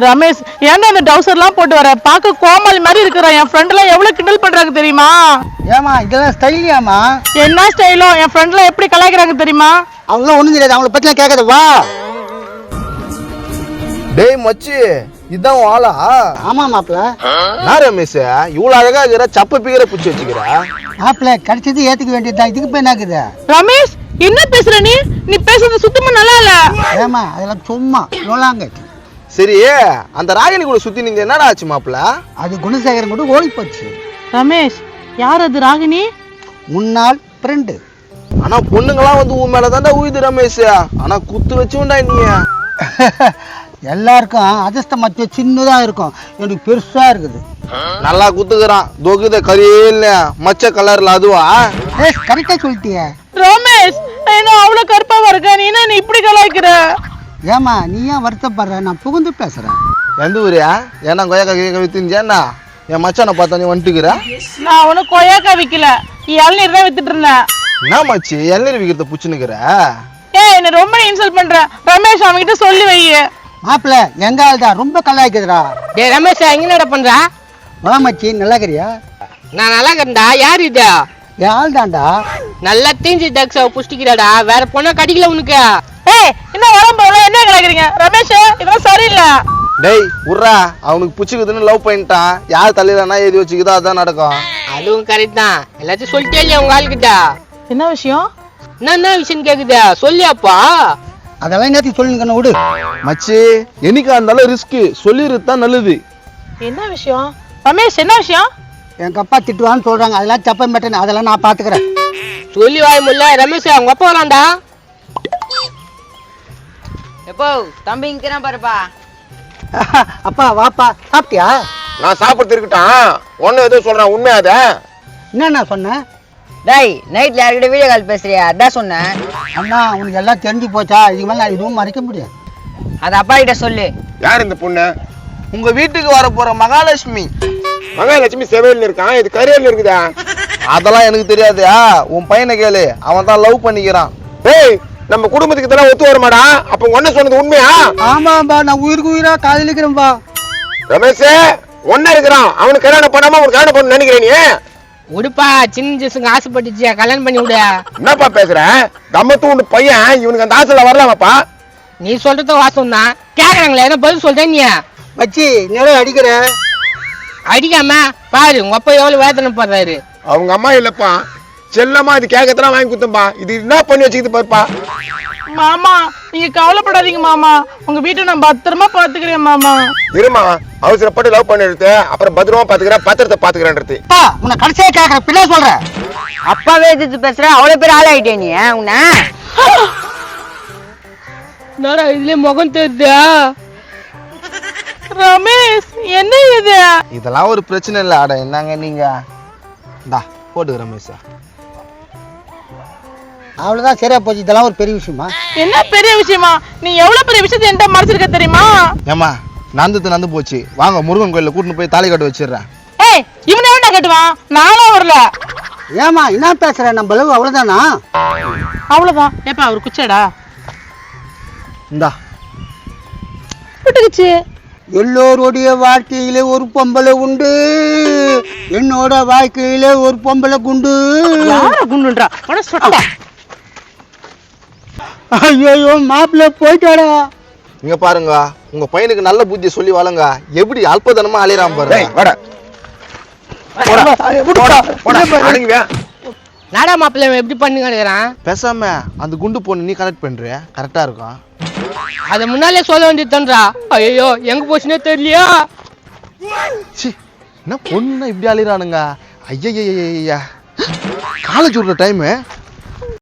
ரமேஷ் ஏன்டா அந்த டவுசர்லாம் போட்டு வர பார்க்க கோமாளி மாதிரி இருக்கிறான். என் ஃப்ரெண்ட்லாம் எவ்வளவு கிண்டல் பண்றாங்க தெரியுமா? ஏமா இதெல்லாம் ஸ்டைலியாமா? என்ன ஸ்டைலோ, என் ஃப்ரெண்ட்லாம் எப்படி கலாய்க்கிறாங்க தெரியுமா? அவங்களாம் ஒண்ணும் தெரியாது, அவங்கள பத்திலாம் கேட்காத வா. டேய் மச்சி, இதான் ஆளா? ஆமா மாப்பிள்ள. நான் ரமேஷ் இவ்வளவு அழகா இருக்கிற சப்ப பீகர பிடிச்சி வச்சுக்கிற. மாப்பிள்ள கிடைச்சது ஏத்துக்க வேண்டியதுதான், இதுக்கு போய் என்னாக்குது? ரமேஷ் என்ன பேசுற நீ? நீ பேசுறது சுத்தமா நல்லா இல்ல. ஏமா அதெல்லாம் சும்மா சொல்லாங்க. சரி, அந்த ராகினி கூட சுத்தி நீங்க என்னடா ஆச்சு மாப்பிள்ள? அது குணசேகரன் கூட ஓடி போச்சு. ரமேஷ் யார் அது ராகினி? முன்னாள் ஃப்ரெண்டு. ஆனா பொண்ணுங்களாம் வந்து உன் மேலதான்டா உயுது ரமேஷ். ஆனா குத்து வச்சுண்டா நீ. எல்லாருக்கும் அதிர்ஷ்ட மத்திய சின்னதா இருக்கும், எனக்கு பெருசா இருக்குது. நல்லா குத்துக்கிறான். தொகுத கரியல்ல மச்ச கலர்ல அதுவா? கரெக்டா சொல்லிட்டிய. ரமேஷ் என்ன அவ்வளவு கருப்பாவா இருக்க, நீ என்ன இப்படி கலாய்க்கிற? ஏமா நீ ஏன் வருத்தப்படுற? நான் புகுந்து பேசுறேன். எந்த ஊரியா? ஏன்னா கொய்யாக்கா கேட்க வித்துஞ்சேன்னா என் மச்சானை பார்த்தா நீ வந்துட்டுக்கிற. நான் உனக்கு கொய்யாக்கா விக்கல, இளநீர் தான் வித்துட்டு இருந்தேன். என்ன மச்சி இளநீர் விக்கிறத புச்சுன்னுக்கிற? என்ன ரொம்ப இன்சல்ட் பண்ற. ரமேஷ் அவன்கிட்ட சொல்லி வை. மாப்பிள்ள எங்க ஆள்தான் ரொம்ப கலாய்க்குதுடா. டேய் ரமேஷ் எங்க நட பண்ற? வா மச்சி, நல்லா இருக்கிறியா? நான் நல்லா இருக்கேன்டா. யார் இது? என் ஆள் தான்டா. நல்லா தீஞ்சி டாக்ஸ் புஷ்டிக்கிறாடா. வேற பொண்ணா கடிக்கல உனக்கு? ஏய் என்ன வரம்போல என்ன கலாய்க்கிறீங்க? ரமேஷ் இதெல்லாம் சரியில்லை. டேய் உர்ரா, அவனுக்கு புச்சுக்குதுன்னு லவ் பண்ணிட்டான். யார் தலையிலனா எழுதி வச்சுக்குதோ அதான் நடக்கும். அதுவும் கரெக்ட் தான். எல்லாத்தையும் சொல்லிட்டே இல்லையா உங்க ஆளுகிட்ட? என்ன விஷயம்? என்ன விஷயம் கேக்குதா? சொல்லியாப்பா. அதெல்லாம் என்னத்தையும் சொல்லுங்க விடு. மச்சி என்னைக்கா இருந்தாலும் ரிஸ்க் சொல்லிடுறது தான் நல்லது. என்ன விஷயம் ரமேஷ்? என்ன விஷயம்? எங்க அப்பா திட்டுவான்னு சொல்றாங்க, அதெல்லாம் தப்ப மாட்டேன், அதெல்லாம் நான் பாத்துக்கிறேன். சொல்லி வாய முடியல. ரமேஷ் அவங்க அப்பா வரான்டா. எப்போ தம்பி இங்கிறான் பாருப்பா. அப்பா வாப்பா, சாப்பிட்டியா? நான் சாப்பிட்டு இருக்கட்டான். ஒன்னு எதுவும் சொல்றேன், உண்மையாத? என்ன சொன்னேன்? டேய் நைட்ல யார்கிட்ட வீடியோ கால் பேசுறியா? அதான் சொன்னேன். அண்ணா உனக்கு எல்லாம் தெரிஞ்சு போச்சா? இதுக்கு மேல நான் எதுவும் மறைக்க முடியாது. அது அப்பா கிட்ட சொல்லு. யார் இந்த பொண்ணு? உங்க வீட்டுக்கு வர போற மகாலட்சுமி. மகாலட்சுமி செவல்ல இருக்கான், இது கரியர்ல இருக்குதா? அதெல்லாம் எனக்கு தெரியாதா? உன் பையனை கேளு, அவன் தான் லவ் பண்ணிக்கிறான். டேய் நம்ம குடும்பத்துக்கு இதெல்லாம் ஒத்து வரமாடா. அப்ப ஒன்ன சொன்னது உண்மையா? ஆமாம்பா, நான் உயிருக்கு உயிரா காதலிக்கிறேன்பா. ரமேஷ் ஒன்ன இருக்கிறான், அவனுக்கு கல்யாணம் பண்ணாம ஒரு கல்யாணம் பண்ண நினைக்கிறேன் நீ? உடுப்பா சின்ன ஜிசுங்க ஆசைப்பட்டுச்சியா, கல்யாணம் பண்ணி விட. என்னப்பா பேசுற? தம்மத்து உன் பையன் இவனுக்கு அந்த ஆசைல வரலாமாப்பா? நீ சொல்றது வாசம் தான். கேக்குறாங்களே என்ன பதில் சொல்றேன் நீ? மச்சி நேரம் அடிக்கிற. அடிக்காம பாரு உங்க அப்பா எவ்வளவு வேதனை பண்றாரு. அவங்க அம்மா இல்லப்பா, செல்லமா இது கேக்கத்தான் வாங்கி குத்தம்பா. இது என்ன பண்ணி வச்சுக்கிது பாருப்பா. மாமா நீங்க கவலைப்படாதீங்க மாமா, உங்க வீட்டை நான் பத்திரமா பாத்துக்கிறேன் மாமா. இருமா, அவசரப்பட்டு லவ் பண்ணி எடுத்து அப்புறம் பத்திரமா பாத்துக்கிறேன், பத்திரத்தை பாத்துக்கிறேன்றது. உன்னை கடைசியா கேக்குற, பிள்ளை சொல்றேன். அப்பாவே எதிர்த்து பேசுற, அவ்வளவு பேர் ஆள் ஆயிட்டே நீ உன்ன. என்னடா இதுலயே முகம் தெரியுது. ரமேஷ் என்ன இது? இதெல்லாம் ஒரு பிரச்சனை இல்ல. அட என்னங்க நீங்க டா போட்டு ரமேஷ். அவ்வளவுதான், சரியா போச்சு. இதெல்லாம் ஒரு பெரிய விஷயமா? என்ன பெரிய விஷயமா? நீ எவ்வளவு பெரிய விஷயத்தை என்கிட்ட மறைச்சிருக்க தெரியுமா? ஏமா நந்து போச்சு. வாங்க முருகன் கோயில கூட்டிட்டு போய் தாலி கட்ட வச்சிடுறேன். ஏய் இவனை எவன்டா கட்டுவான்? நானும் வரல. ஏமா என்ன பேசுற? நம்ம அளவு அவ்வளவுதானா? அவ்வளவுதான். ஏப்பா ஒரு குச்சடா இந்தா விட்டுக்குச்சு. எல்லோருடைய வாழ்க்கையிலே ஒரு பொம்பளை உண்டு, என்னோட வாழ்க்கையிலே ஒரு பொம்பளை குண்டு. யார குண்டுன்றா? உன சொட்ட. ஐயோ மாப்பிள்ளை போயிட்டாடா. இங்க பாருங்க, உங்க பையனுக்கு நல்ல புத்தி சொல்லி வளங்க. எப்படி அல்பதனமா அலையறான் பாருங்க. நாடா மாப்பிள்ளை எப்படி பண்ணி கிடக்குறான்? பேசாம அந்த குண்டு பொண்ணு நீ கனெக்ட் பண்ற, கரெக்டா இருக்கும். அத முன்னாலே சொல்ல வேண்டியதுன்றா. ஐயோ எங்க போச்சுன்னே தெரியலையா? என்ன பொண்ணு இப்படி அலையறானுங்க? ஐயா காலேஜ் விடுற டைம்